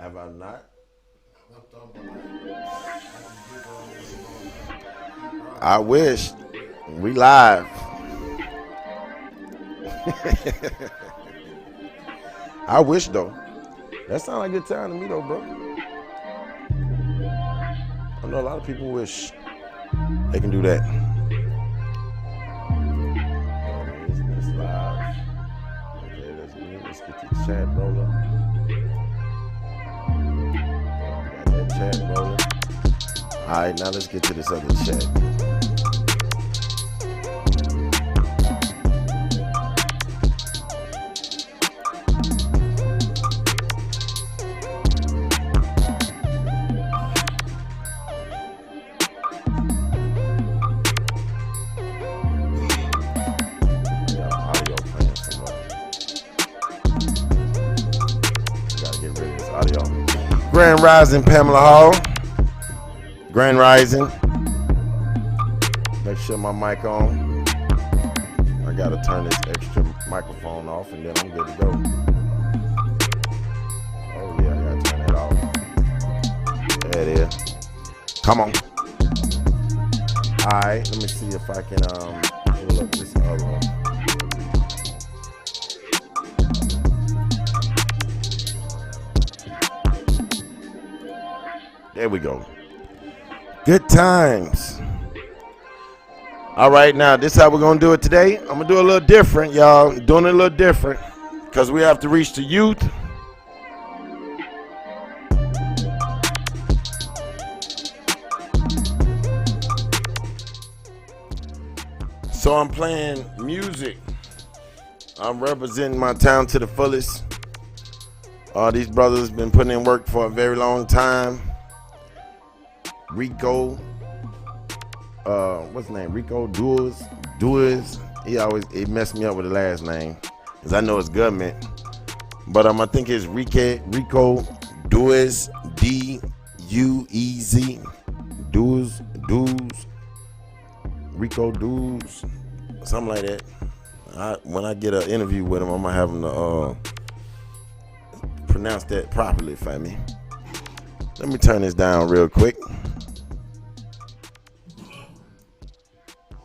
Have I not? I wish. We live. I wish though. That sounds like a good time to me though, bro. I know a lot of people wish they can do that. It's live. Okay, let's get the chat rolling. Got that chat rolling. All right, now let's get to this other chat. Grand Rising, Pamela Hall. Grand Rising. Make sure my mic on. I gotta turn this extra microphone off and then I'm good to go. Oh yeah, I gotta turn that off. There it is. Come on. Alright, let me see if I can pull up this other one. There we go. Good times. All right, now this is how we're gonna do it today. I'm gonna do it a little different, y'all. Doing it a little different because we have to reach the youth. So I'm playing music. I'm representing my town to the fullest. These brothers been putting in work for a very long time. Rico, what's his name? Rico Duez. He messed me up with the last name, cause I know it's government. But I think it's Rico Duez, D-U-E-Z, Duez, Rico Duez, something like that. When I get an interview with him, I'm gonna have him to pronounce that properly for me. Let me turn this down real quick.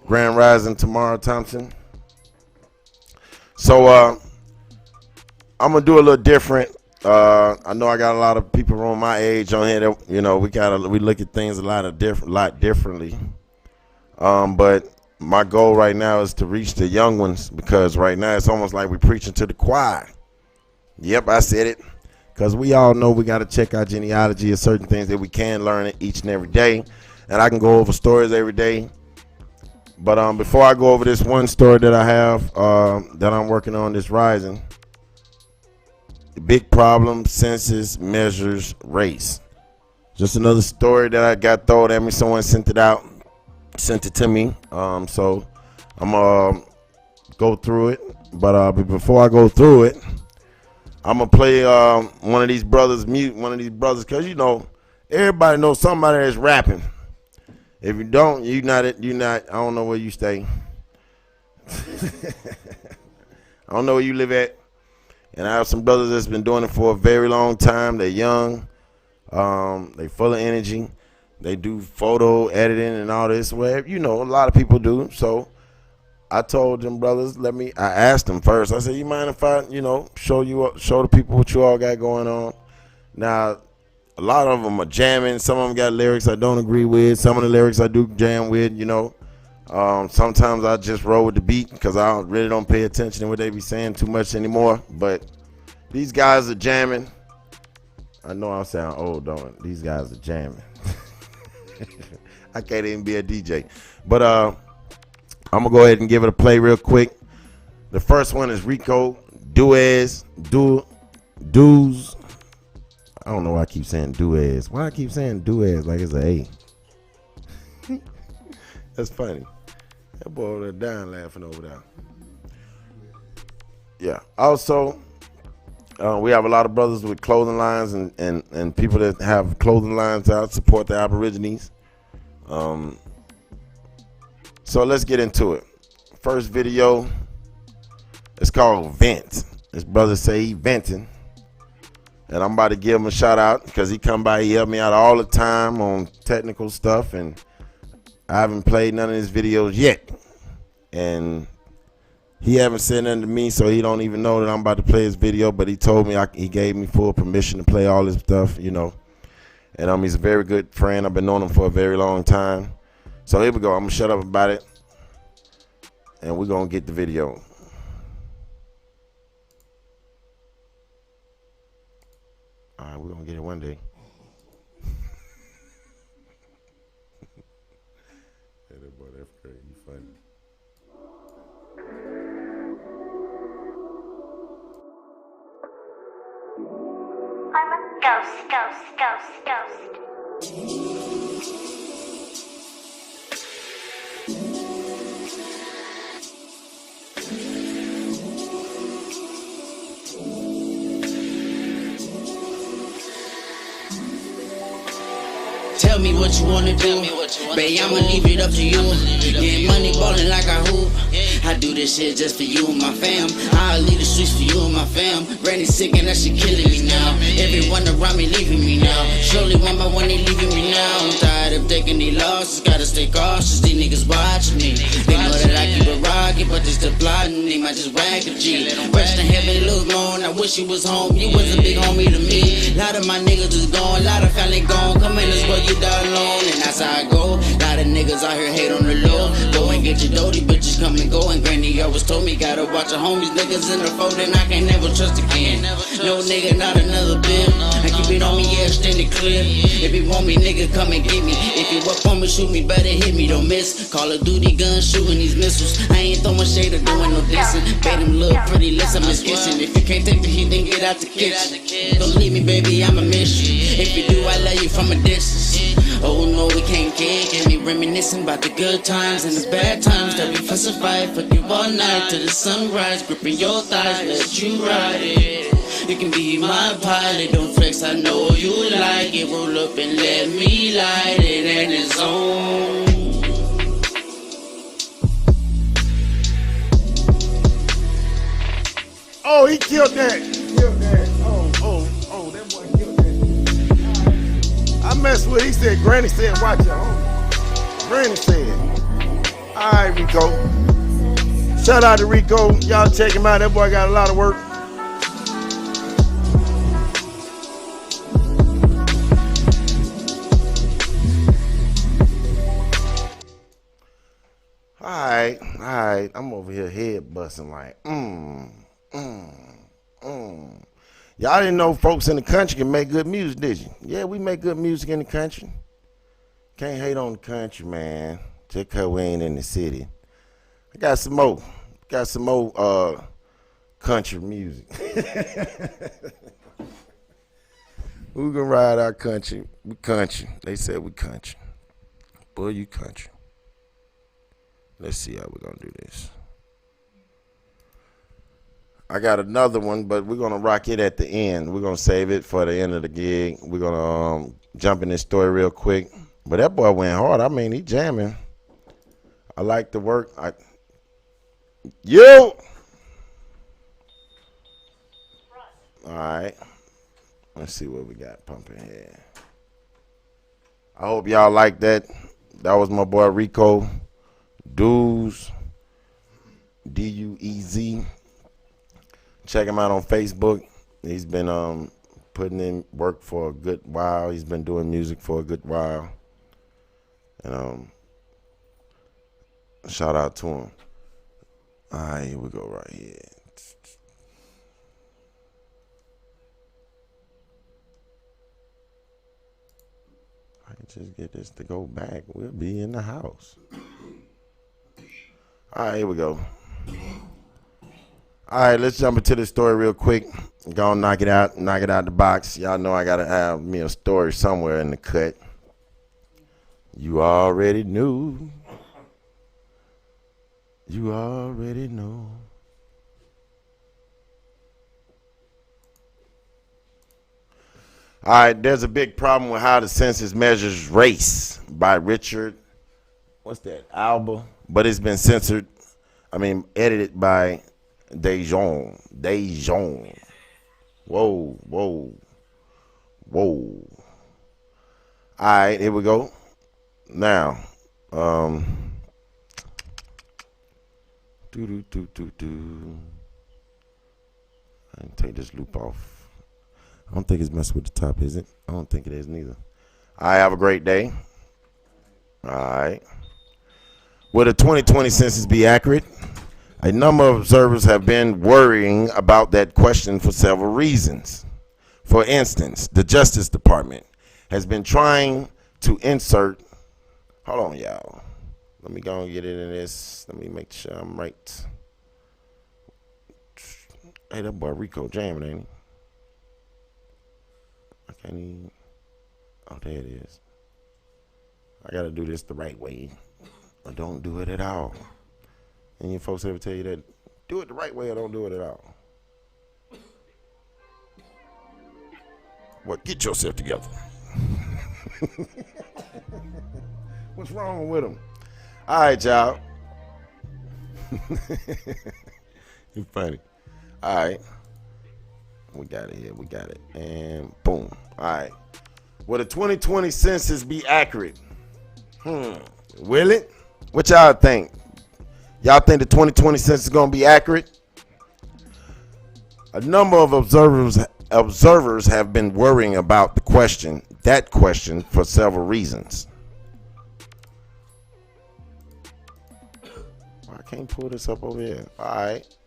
Grand Rising tomorrow, Thompson. So I'm gonna do a little different. I know I got a lot of people around my age on here that we look at things a lot differently. But my goal right now is to reach the young ones, because right now it's almost like we're preaching to the choir. Yep, I said it. Because we all know we got to check our genealogy of certain things that we can learn each and every day. And I can go over stories every day. But before I go over this one story that I have that I'm working on this rising, the big problem, census measures race. Just another story that I got thrown at me. Someone sent it to me. So I'm going to go through it. But before I go through it, I'm going to play one of these brothers, because, everybody knows somebody that's rapping. If you don't, you're not, I don't know where you stay. I don't know where you live at. And I have some brothers that's been doing it for a very long time. They're young. They full of energy. They do photo editing and all this. Well, a lot of people do. So I told them brothers, I asked them first. I said, you mind if I, show the people what you all got going on? Now, a lot of them are jamming. Some of them got lyrics I don't agree with. Some of the lyrics I do jam with, Sometimes I just roll with the beat because I really don't pay attention to what they be saying too much anymore. But these guys are jamming. I know I sound old, don't I? These guys are jamming. I can't even be a DJ. But I'm going to go ahead and give it a play real quick. The first one is Rico Duez. I don't know why I keep saying Duez. Why I keep saying Duez like it's an A? That's funny. That boy over there dying laughing over there. Yeah. Also, we have a lot of brothers with clothing lines and people that have clothing lines out, support the Aborigines. So let's get into it. First video, it's called Vent. This brother say he venting. And I'm about to give him a shout out because he come by, he help me out all the time on technical stuff, and I haven't played none of his videos yet. And he haven't said nothing to me, so he don't even know that I'm about to play his video, but he told me, he gave me full permission to play all his stuff, you know. And he's a very good friend. I've been knowing him for a very long time. So here we go. I'm going to shut up about it, and we're going to get the video. All right, we're going to get it one day. Hey, that boy, that's crazy. You funny. I'm a ghost, ghost, ghost, ghost. Tell me what you wanna do, babe, I'ma leave it up to you. Getting money ballin' like I hoop. I do this shit just for you and my fam. I'll leave the streets for you and my fam. Granny sick and that shit killing me now. Everyone around me leaving me now. Surely one by one they leaving me now. I'm tired of taking these losses, gotta stay cautious. These niggas watching me. They know that I keep it rockin', but they still plotting. They might just whack a G. Rest in heaven, Lil Moan. I wish you was home. You was a big homie to me. Lot of my niggas is gone, lot of family gone. Come in this world, you die alone, and that's how I go. Lot of niggas out here hate on the low. Go and get your doty, bitches come and go. And granny always told me, gotta watch your homies. Niggas in the fold, and I can't never trust again. No nigga, not another bill. I keep it on me, yeah, extended clear. If you want me, nigga, come and get me. If you up on me, shoot me, better hit me, don't miss. Call of Duty gun, shooting these missiles. I ain't throwing shade or doing no dissing. Made them look pretty, listen, miss kissing. If you can't take the heat, then get out the kitchen. Don't leave me, baby, I'ma miss you. If you do, I love you from a distance. Oh no, we can't get me reminiscing about the good times and the bad times that we fuss and fight. Fuck you all night till the sunrise, gripping your thighs, let you ride it. You can be my pilot, don't flex, I know you like it. Roll up and let me light it, and it's on. Oh, he killed that. He killed that. Oh, that boy killed that. I messed with it. He said, Granny said, watch your homie. Granny said. All right, Rico. Shout out to Rico. Y'all check him out. That boy got a lot of work. All right. I'm over here head busting like, Y'all didn't know folks in the country can make good music, did you? Yeah, we make good music in the country. Can't hate on the country, man. Just cause we ain't in the city. I got some more. Country music. We gonna ride our country. We country. They said we country. Boy, you country. Let's see how we're gonna do this. I got another one, but we're gonna rock it at the end. We're gonna save it for the end of the gig. We're gonna jump in this story real quick. But that boy went hard. I mean, he jamming. I like the work. Yo. All right. Let's see what we got pumping here. I hope y'all like that. That was my boy Rico. Dues. D-U-E-Z. Check him out on Facebook. He's been putting in work for a good while. He's been doing music for a good while. And shout out to him. All right, here we go right here. I can just get this to go back. We'll be in the house. All right, here we go. All right, let's jump into the story real quick. Gonna knock it out the box. Y'all know I gotta have me a story somewhere in the cut. You already knew. You already know. All right, there's a big problem with how the census measures race by Richard. What's that? Alba. But it's been edited by Dejon. Whoa. Whoa. All right, here we go. Now, do. I can take this loop off. I don't think it's messing with the top, is it? I don't think it is neither. I have a great day. All right. Will the 2020 census be accurate? A number of observers have been worrying about that question for several reasons. For instance, the Justice Department has been trying to insert. Hold on, y'all. Let me go and get into this. Let me make sure I'm right. Hey, that boy Rico jamming, ain't he? I can't even. Oh, there it is. I gotta do this the right way, or don't do it at all. And you folks ever tell you that? Do it the right way or don't do it at all. Well, get yourself together. What's wrong with them? All right, y'all. You're funny. All right. We got it here. We got it. And boom. All right. Will the 2020 census be accurate? Will it? What y'all think? Y'all think the 2020 census is going to be accurate? A number of observers have been worrying about that question for several reasons. I can't pull this up over here. All right.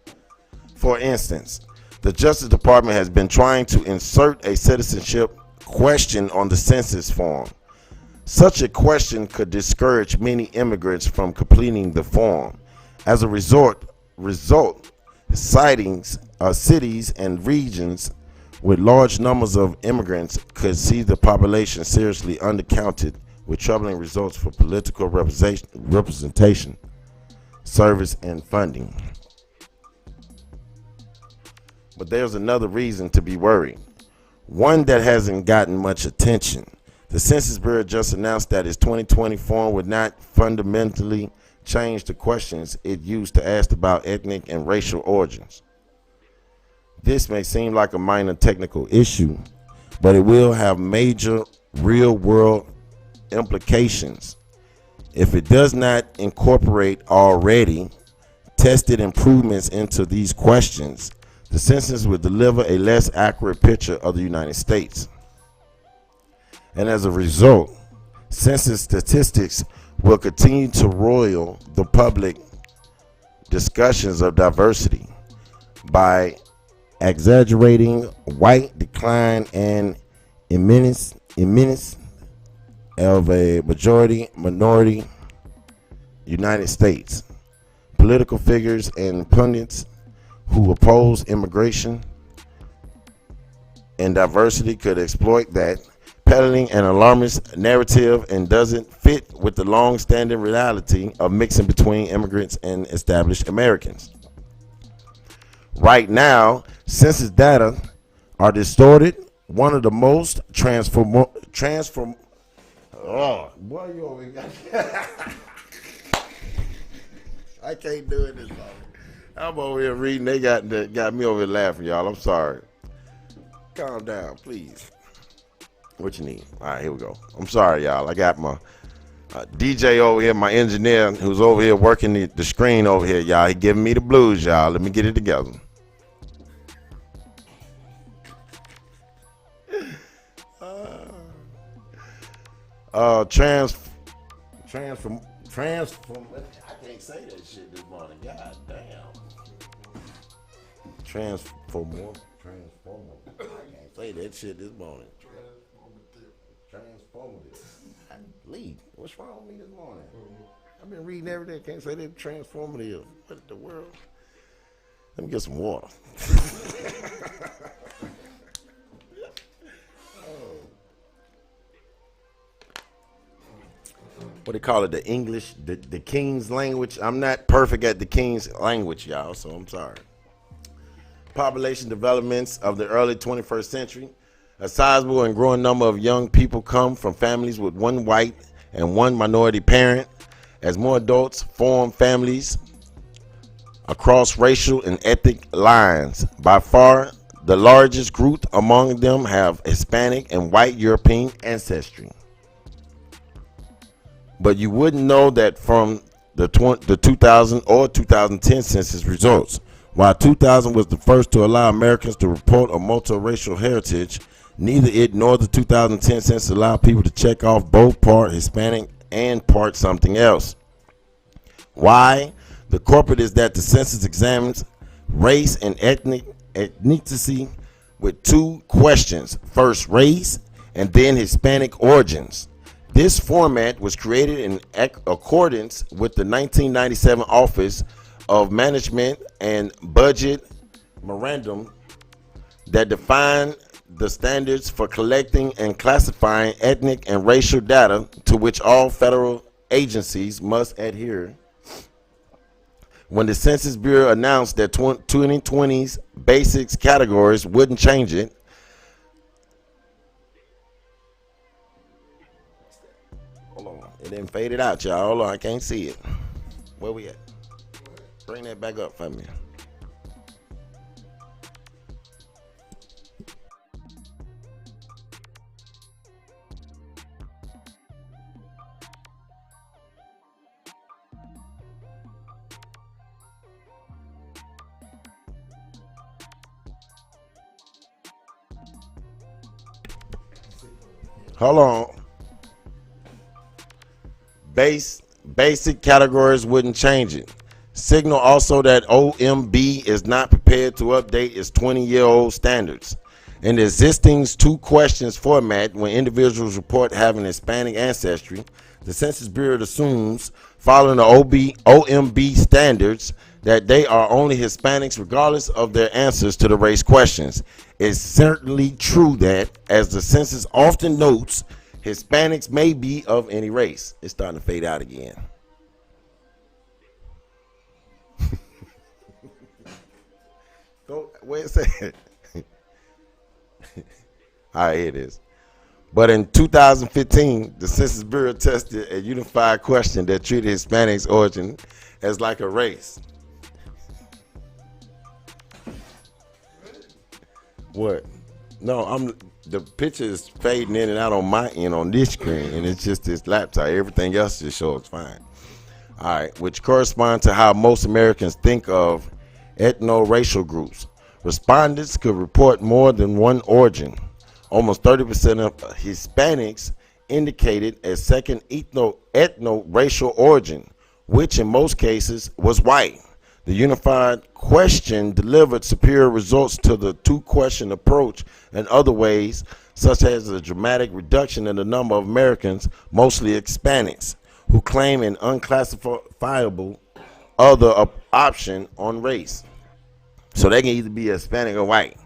For instance, the Justice Department has been trying to insert a citizenship question on the census form. Such a question could discourage many immigrants from completing the form. As a result, cities and regions with large numbers of immigrants could see the population seriously undercounted, with troubling results for political representation, service, and funding. But there's another reason to be worried, one that hasn't gotten much attention. The Census Bureau just announced that its 2020 form would not fundamentally change the questions it used to ask about ethnic and racial origins. This may seem like a minor technical issue, but it will have major real-world implications. If it does not incorporate already tested improvements into these questions, the census will deliver a less accurate picture of the United States. And as a result, census statistics will continue to roil the public discussions of diversity by exaggerating white decline and imminence of a minority United States. Political figures and pundits who oppose immigration and diversity could exploit that, peddling an alarmist narrative and doesn't fit with the long-standing reality of mixing between immigrants and established Americans. Right now, census data are distorted. One of the most oh, boy, you over here. I can't do it this long. I'm over here reading. They got me over here laughing, y'all. I'm sorry. Calm down, please. What you need? All right, here we go. I'm sorry, y'all. I got my DJ over here, my engineer, who's over here working the screen over here, y'all. He giving me the blues, y'all. Let me get it together. Transform. I can't say that shit this morning. God damn. Transformer. I can't say that shit this morning. Transformative. Lee, what's wrong with me this morning? I've been reading every day. Can't say that transformative. What in the world? Let me get some water. What they call it, the English, the King's language. I'm not perfect at the King's language, y'all, so I'm sorry. Population developments of the early 21st century. A sizable and growing number of young people come from families with one white and one minority parent. As more adults form families across racial and ethnic lines, by far The largest group among them have Hispanic and white European ancestry. But you wouldn't know that from the 2000 or 2010 census results. While 2000 was the first to allow Americans to report a multiracial heritage, neither it nor the 2010 census allowed people to check off both part Hispanic and part something else. Why? The corporate is that the census examines race and ethnicity with two questions. First, race, and then Hispanic origins. This format was created in accordance with the 1997 Office of Management and Budget Memorandum that defined the standards for collecting and classifying ethnic and racial data to which all federal agencies must adhere. When the Census Bureau announced that 2020's basics categories wouldn't change it, hold on, it didn't fade it out, y'all. Hold on, I can't see it. Where we at? Bring that back up for me. Hold on. Basic categories wouldn't change it. Signal also that OMB is not prepared to update its 20-year-old standards. In the existing two questions format, when individuals report having Hispanic ancestry, the Census Bureau assumes, following the OMB standards, that they are only Hispanics regardless of their answers to the race questions. It's certainly true that, as the census often notes, Hispanics may be of any race. It's starting to fade out again. Go, where's that? All right, here it is. But in 2015, the Census Bureau tested a unified question that treated Hispanics' origin as like a race. What? No, the picture is fading in and out on my end on this screen, and it's just this laptop. Everything else just shows fine. All right, which corresponds to how most Americans think of ethno-racial groups. Respondents could report more than one origin. Almost 30% of Hispanics indicated a second ethno-racial origin, which in most cases was white. The unified question delivered superior results to the two-question approach in other ways, such as a dramatic reduction in the number of Americans, mostly Hispanics, who claim an unclassifiable other option on race. So they can either be Hispanic or white.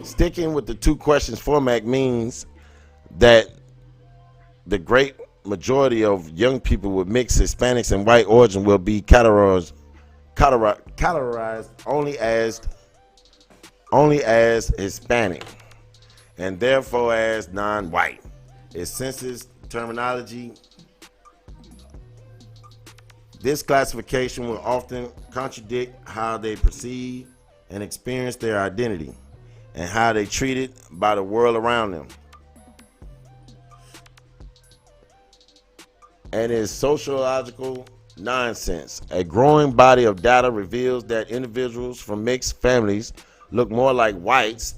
Sticking with the two questions format means that the great majority of young people with mixed Hispanics and white origin will be categorized only as Hispanic, and therefore as non-white. Its census terminology. This classification will often contradict how they perceive and experience their identity, and how they treated by the world around them. And is sociological nonsense. A growing body of data reveals that individuals from mixed families look more like whites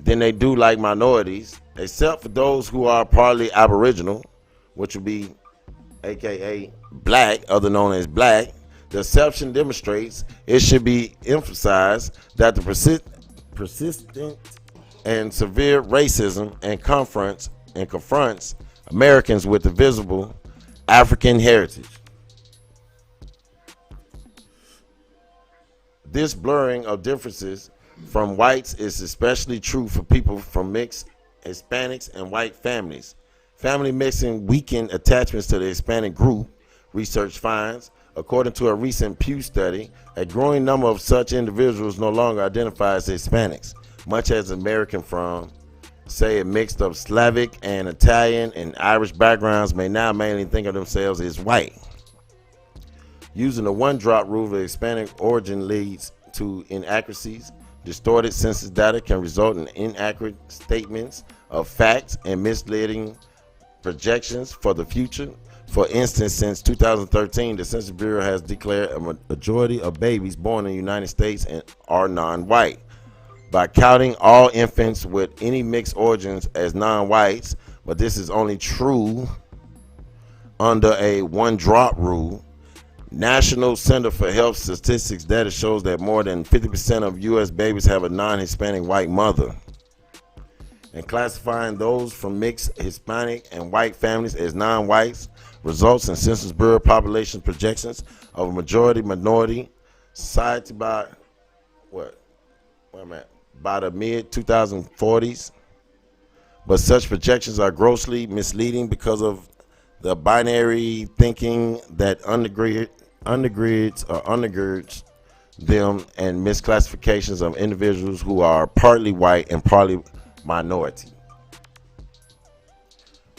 than they do like minorities, except for those who are partly Aboriginal, which would be aka black, other known as black. The exception demonstrates it should be emphasized that the persistent and severe racism and confronts Americans with the visible African heritage. This blurring of differences from whites is especially true for people from mixed Hispanics and white families. Family mixing weakened attachments to the Hispanic group, research finds. According to a recent Pew study, a growing number of such individuals no longer identify as Hispanics, much as American from, say, a mix of Slavic and Italian and Irish backgrounds may now mainly think of themselves as white. Using the one-drop rule of Hispanic origin leads to inaccuracies Distorted census data can result in inaccurate statements of facts and misleading projections for the future. For instance, since 2013, the Census Bureau has declared a majority of babies born in the United States are non-white. By counting all infants with any mixed origins as non-whites, but this is only true under a one-drop rule. National Center for Health Statistics data shows that more than 50% of U.S. babies have a non-Hispanic white mother. And classifying those from mixed Hispanic and white families as non-whites results in Census Bureau population projections of a majority-minority society by the mid-2040s. But such projections are grossly misleading because of the binary thinking that undergirds them and misclassifications of individuals who are partly white and partly minority.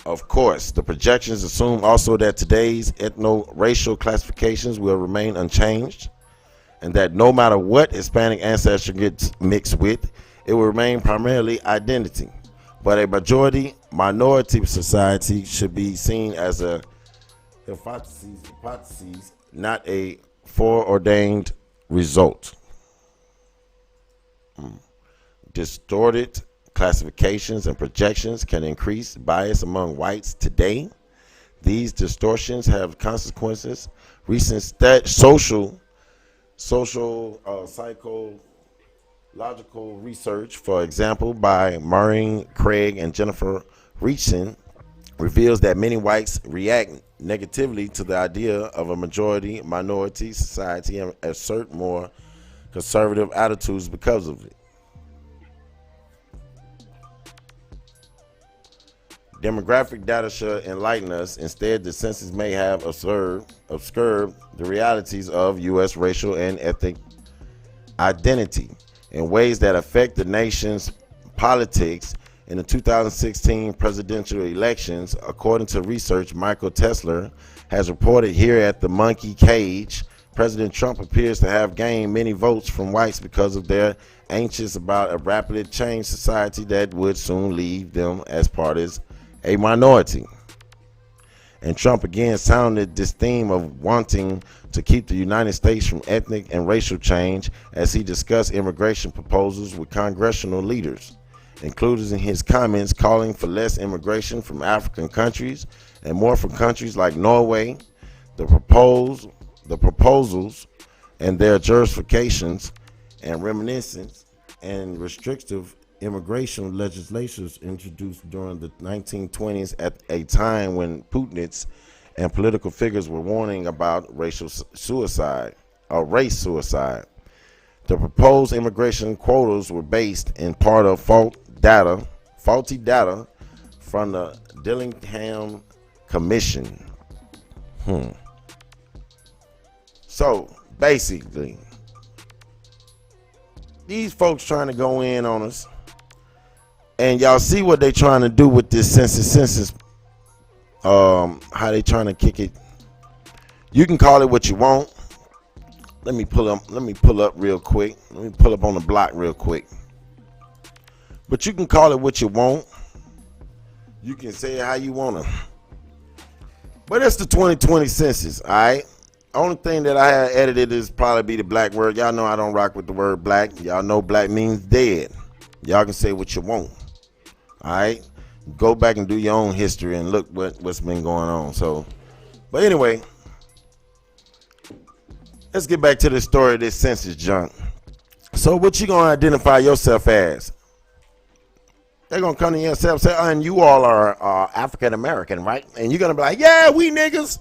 Of course, the projections assume also that today's ethno-racial classifications will remain unchanged, and that no matter what Hispanic ancestry gets mixed with, it will remain primarily identity. But a majority-minority society should be seen as a hypothesis, not a foreordained result. Distorted classifications and projections can increase bias among whites today. These distortions have consequences. Recent psychological research, for example, by Maureen Craig and Jennifer Reichin, reveals that many whites react negatively to the idea of a majority-minority society and assert more conservative attitudes because of it. Demographic data should enlighten us. Instead, the census may have obscured the realities of U.S. racial and ethnic identity in ways that affect the nation's politics. In the 2016 presidential elections, according to research Michael Tesler has reported here at the Monkey Cage, President Trump appears to have gained many votes from whites because of their anxious about a rapidly changed society that would soon leave them as part of a minority. And Trump again sounded this theme of wanting to keep the United States from ethnic and racial change as he discussed immigration proposals with congressional leaders, including in his comments calling for less immigration from African countries and more from countries like Norway. The proposals and their justifications and reminiscence and restrictive immigration legislations introduced during the 1920s at a time when Putinists and political figures were warning about racial suicide or race suicide. The proposed immigration quotas were based in part of faulty data from the Dillingham Commission. So basically, these folks trying to go in on us. And y'all see what they trying to do with this census, how they trying to kick it. You can call it what you want. Let me pull up real quick. Let me pull up on the block real quick. But you can call it what you want. You can say it how you want to. But it's the 2020 census, all right? Only thing that I had edited is probably be the black word. Y'all know I don't rock with the word black. Y'all know black means dead. Y'all can say what you want. All right, go back and do your own history and look what's been going on. So, but anyway, let's get back to the story of this census junk. So what you gonna identify yourself as? They're gonna come to yourself and say, and you all are African American, right? And you're gonna be like, yeah, we niggas.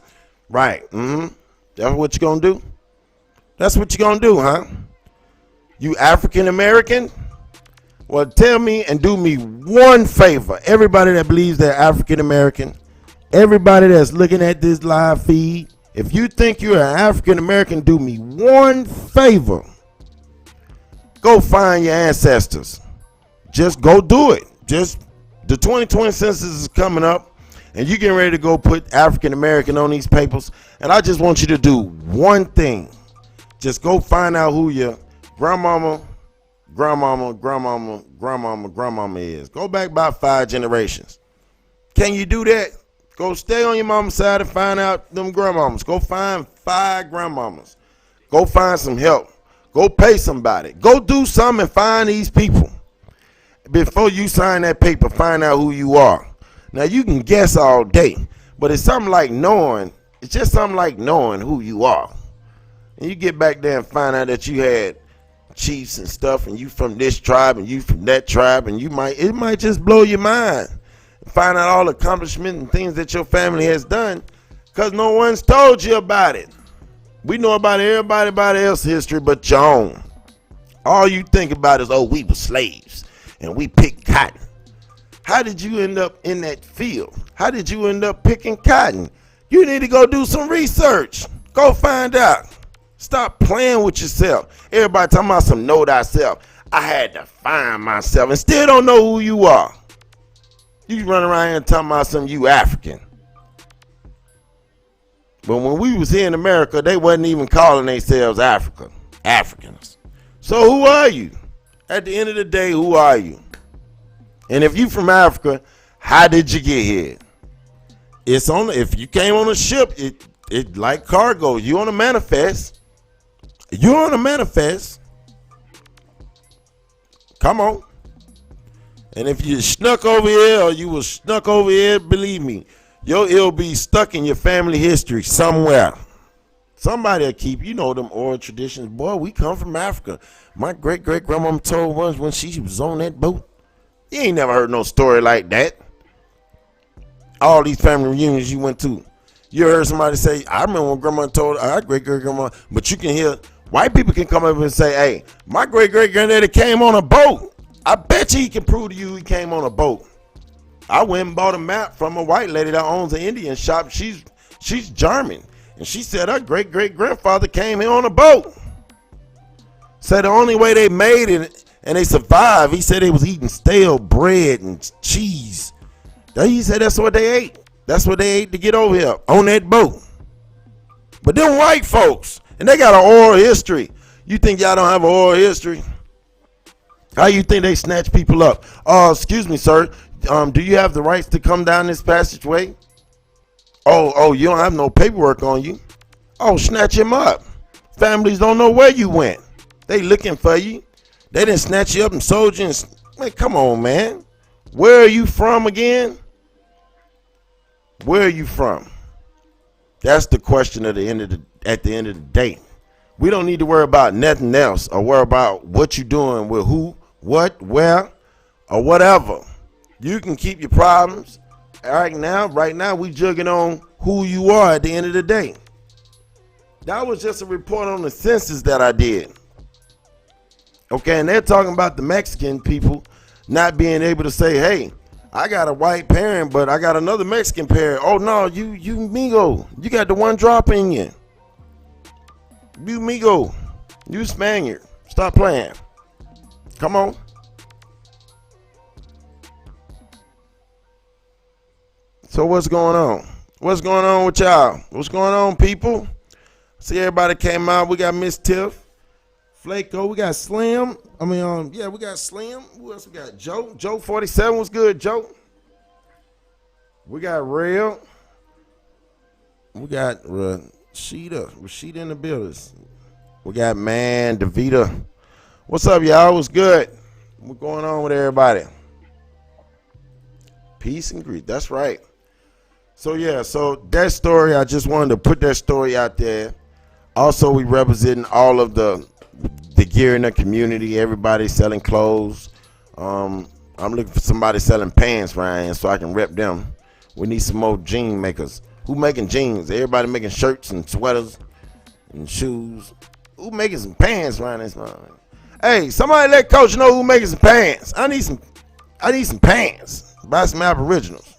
Right. That's what you gonna do? That's what you gonna do, huh? You African American? Well, tell me and do me one favor. Everybody that believes they're African American, everybody that's looking at this live feed, if you think you're an African American, do me one favor. Go find your ancestors. Just go do it. Just the 2020 census is coming up, and you're getting ready to go put African American on these papers. And I just want you to do one thing. Just go find out who your grandmama, grandmama is. Go back about 5 generations. Can you do that? Go stay on your mama's side and find out them grandmamas. Go find 5 grandmamas. Go find some help. Go pay somebody. Go do something and find these people. Before you sign that paper, find out who you are. Now, you can guess all day, but it's something like knowing. It's just something like knowing who you are. And you get back there and find out that you had chiefs and stuff, and you from this tribe and you from that tribe, and it might just blow your mind. Find out all the accomplishments and things that your family has done because no one's told you about it. We know about everybody else's history but your own. All you think about is, oh, we were slaves and we picked cotton. How did you end up in that field? How did you end up picking cotton? You need to go do some research. Go find out. Stop playing with yourself. Everybody talking about some know thyself. I had to find myself and still don't know who you are. You run around here and talking about some you African. But when we was here in America, they wasn't even calling themselves Africans. So who are you? At the end of the day, who are you? And if you from Africa, how did you get here? If you came on a ship, it like cargo. You on a manifest. You're on a manifest. Come on. And if you snuck over here or you was snuck over here, believe me, it'll be stuck in your family history somewhere. Somebody will keep, them oral traditions. Boy, we come from Africa. My great-great-grandmama told us when she was on that boat. You ain't never heard no story like that. All these family reunions you went to, you heard somebody say, I remember when grandma told our great-great-grandma, but you can hear, white people can come up and say, hey, my great-great-granddaddy came on a boat. I bet you he can prove to you he came on a boat. I went and bought a map from a white lady that owns an Indian shop. She's German. And she said her great-great-grandfather came here on a boat. Said the only way they made it and they survived, he said they was eating stale bread and cheese. He said that's what they ate. That's what they ate to get over here on that boat. But them white folks, and they got an oral history. You think y'all don't have an oral history? How you think they snatch people up? Excuse me, sir. Do you have the rights to come down this passageway? Oh, you don't have no paperwork on you. Oh, snatch him up. Families don't know where you went. They looking for you. They didn't snatch you up and sold you. Man, come on, man. Where are you from again? Where are you from? That's the question at the end of the day. We don't need to worry about nothing else or worry about what you're doing with who, what, where, or whatever. You can keep your problems. Right now, we jugging on who you are at the end of the day. That was just a report on the census that I did. Okay, and they're talking about the Mexican people not being able to say, hey, I got a white parent, but I got another Mexican parent. Oh, no, you Migo. You got the one drop in you. You Migo. You Spaniard. Stop playing. Come on. So what's going on? What's going on with y'all? What's going on, people? See, everybody came out. We got Miss Tiff, Flaco. We got Slim. We got Slim. Who else we got? Joe. Joe 47 was good, Joe. We got Real. We got Rashida in the buildings. We got Davita. What's up, y'all? What's good? What's going on with everybody? Peace and greed. That's right. So that story, I just wanted to put that story out there. Also, we representing all of the gear in the community. Everybody selling clothes. I'm looking for somebody selling pants, Ryan, so I can rep them. We need some more jean makers. Who making jeans? Everybody making shirts and sweaters and shoes. Who making some pants, Ryan? Hey, somebody let Coach know who making some pants. I need some pants. Buy some Aboriginals.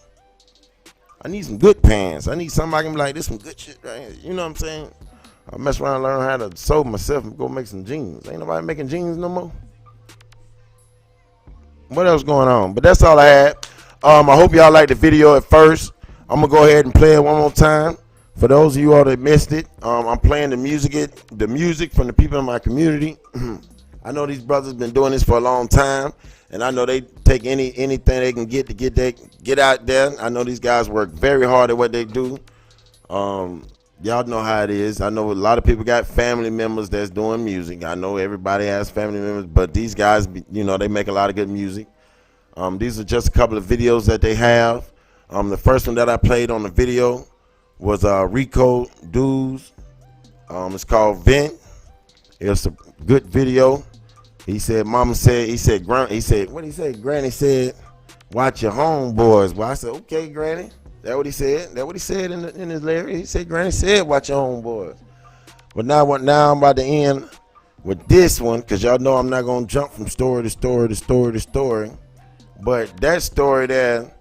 I need some good pants. I need something I can be like, this some good shit right here. You know what I'm saying? I mess around and learn how to sew myself and go make some jeans. Ain't nobody making jeans no more. What else going on? But that's all I had. I hope y'all liked the video at first. I'm going to go ahead and play it one more time. For those of you all that missed it, I'm playing the music from the people in my community. I know these brothers been doing this for a long time, and I know they take anything they can get to get out there. I know these guys work very hard at what they do. Y'all know how it is. I know a lot of people got family members that's doing music. I know everybody has family members, but these guys, they make a lot of good music. These are just a couple of videos that they have. The first one that I played on the video was Rico Dudes. It's called Vent. It's a good video. He said, what did he say? Granny said, watch your homeboys. Well, I said, okay, Granny. That what he said? That what he said in his lyrics? He said, Granny said, watch your homeboys. But now I'm about to end with this one, because y'all know I'm not going to jump from story to story to story to story. But that story there,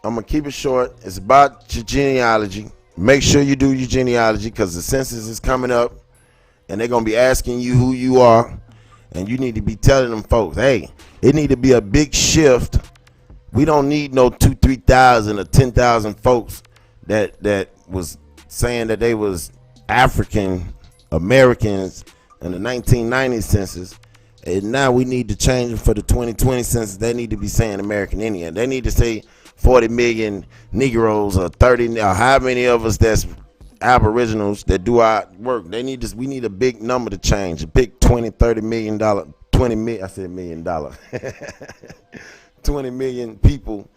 I'm going to keep it short. It's about your genealogy. Make sure you do your genealogy, because the census is coming up, and they're going to be asking you who you are, and you need to be telling them folks, hey, it need to be a big shift. We don't need no 2,000-3,000 or 10,000 folks that was saying that they was African Americans in the 1990 census. And now we need to change them for the 2020 census. They need to be saying American Indian. They need to say 40 million Negroes or 30, or how many of us that's Aboriginals that do our work. We need a big number to change. A big $20-30 million, $20 million people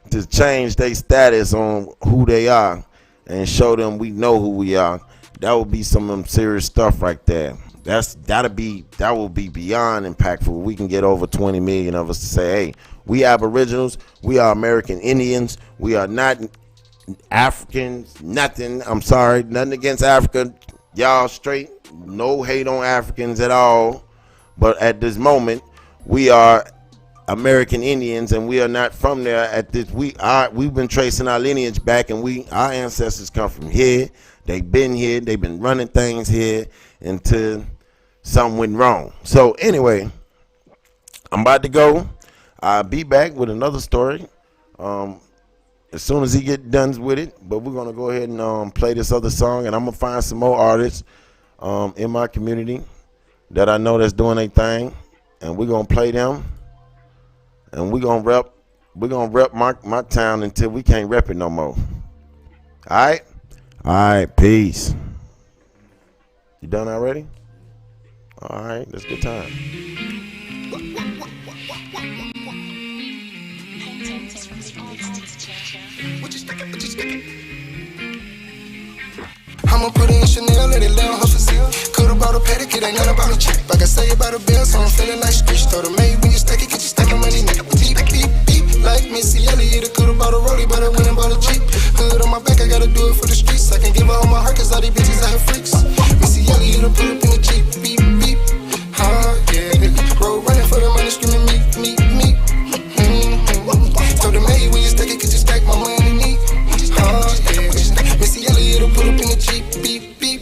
to change their status on who they are and show them we know who we are. That will be some of them serious stuff right there. That will be beyond impactful. We can get over 20 million of us to say, hey, we Aboriginals, we are American Indians, we are not Africans, nothing. I'm sorry, nothing against Africa. Y'all straight, no hate on Africans at all. But at this moment, we are American Indians, and we are not from there. At this, we've been tracing our lineage back, and our ancestors come from here. They've been here. They've been running things here until something went wrong. So anyway, I'm about to go. I'll be back with another story as soon as he get done with it. But we're gonna go ahead and play this other song, and I'm gonna find some more artists in my community that I know that's doing their thing, and we're gonna play them, and we're gonna rep my town until we can't rep it no more. All right, peace. You done already? All right, that's good time. I'ma put it in Chanel, let it lay on her physique. Could've brought a paddock, it ain't nothing about a cheap. Like I say about a bill, so I'm feeling like Screech. Told her, mate, when you stack it, get you stack my money, nigga. Beep, beep, beep. Like Missy Elliott, I could've bought a rollie, but I went and bought a Jeep. Hood on my back, I gotta do it for the streets. I can give her all my heart, cause all these bitches out here freaks. Missy Elliott, I put up in the Jeep. Beep, beep. Yeah. Road running for the money, screaming me, me, me. Told her, mate, when you stack it, get you stack my money, nigga. Yeah. Missy Elliott, I put up in the Jeep. Beep, beep.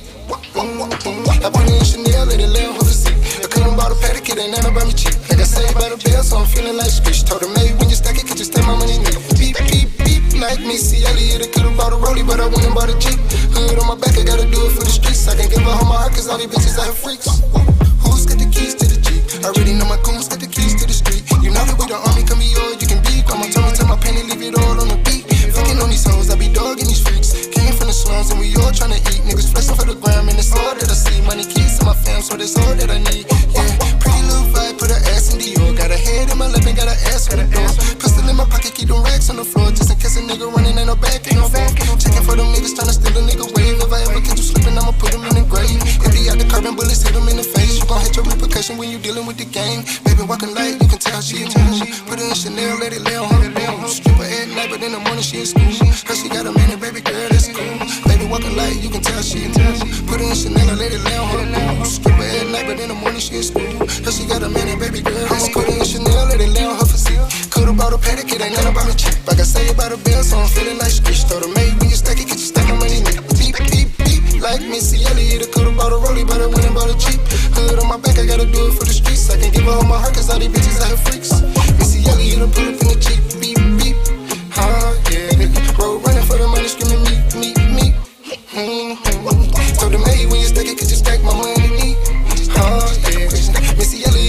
I put it in Chanel, let it lay on her physique. I couldn't bought a paddock, it ain't nothing about me cheap. Like I say about a bill, so I'm feeling like Screech. Told her, mate, when you stack it, could you stack my money, nigga? Beep, beep, beep. Like Missy Elliott, I could've bought a rollie, but I went and bought a Jeep. Hood on my back, I gotta do it for the streets. I can give her all my heart, cause all these bitches out here freaks. Who's got the keys to the Jeep? I already know my goons got the keys to the street. You know that we the army, come be all you can be. Grandma told me, tell my penny, leave it all on the beat. Fucking on these hoes, I be dogging these freaks. Came from the slums and we all tryna eat. Niggas flexing for the gram and it's all that I see. Money, keys to my fam, so that's all that I need. Yeah, pretty little vibe, put her ass in Dior. Got a head in my lip and got her ass on the door. Pistol in my pocket, keep them racks on the floor. Just in case a nigga running, ain't no back, ain't no back. Checking for them niggas tryna steal a nigga wave. If I ever catch you slipping, I'ma put them in the grave. If he out the carbon bullets, hit him in the face. You gon' hit your repercussion when you dealing with the gang. Baby walking light, you can tell she a move. Put her in Chanel, let it lay on her. Strip her at night, but in the morning she in school. Cause she got a man and baby girl, that's cool. Baby walking light, you can tell she a move. Put her in Chanel, let it lay on her. Strip her at night, but in the morning she in school. Cause she got a man and baby girl, that's cool. Put her in Chanel, let it lay on her physique. Could've brought a paddock, it ain't nothing about me cheap. Like I say about a bill, so I'm feeling like Screech. Told her, mate, when you stack it, get you stack my money, nigga. Beep, beep, beep. Like Missy Elliott, I could've bought a rollie, but I went and bought a Jeep. Hood on my back, I gotta do it for the streets. I can give her all my heart, cause all these bitches out here freaks. Missy Elliott, I put up in the Jeep. Beep, beep. Yeah. Road running for the money, screaming me, me, me. Told her, mate, when you stack it, could you stack my money, yeah. Missy Elliott.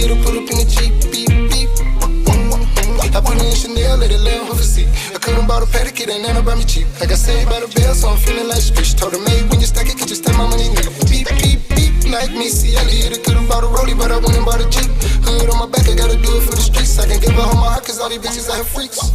a paddock, it ain't nothing about me cheap. Like I say about a bill, so I'm feeling like Screech. Told her, mate, when you stack it, could you stack my money, nigga? Beep, beep, beep. Like me, see, Elliot, could've bought a rollie, but I went and bought a Jeep. Hood on my back, I gotta do it for the streets. I can give her all my heart, cause all these bitches I have freaks.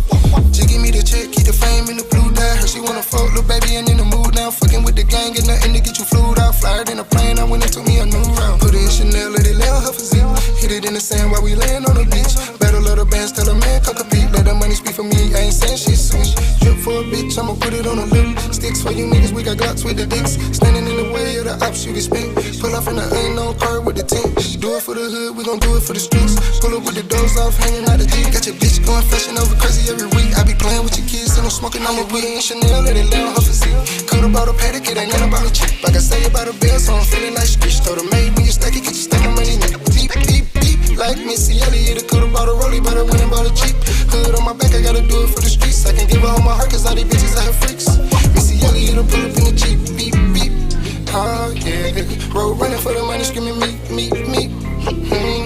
She give me the check, keep the fame in the blue dye. Her she wanna fuck, little baby, and in the mood now. Fucking with the gang, get nothing to get you flued out. Fly her in a plane, I went and took me a new round. Put it in Chanel, let it lay on her physique. Hit it in the sand while we laying on the beach. Battle of the bands, tell a man, come compete. Let the money speak for me, I ain't saying shit sweet. Drip for a bitch, I'ma put it on a lid. Sticks for you niggas, we got Glocks with the dicks. Standing in the way of the ops, you can spit. Pull off in the unknown car with the tent. Do it for the hood, we gon' do it for the streets. Pull up with the doors off, hanging out the Jeep. Got your bitch going fashion over crazy every week. I be playing with your kids, and I'm smoking on my weed. Chanel, let it lay on her physique. Could've bought a paddock, it ain't nothing about me cheap. Like I say about a bill, so I'm feeling like Screech. Told her, mate, when you stack it, could you stack my money, nigga? Deep, deep, deep. Like Missy Elliott, could've bought a rollie, but I went and bought a Jeep. Hood on my back, I gotta do it for the streets. I can give her all my heart, cause all these bitches I have freaks. Missy Elliott, pull up in the Jeep, beep, beep. Oh yeah, road running for the money, screaming me, me, me.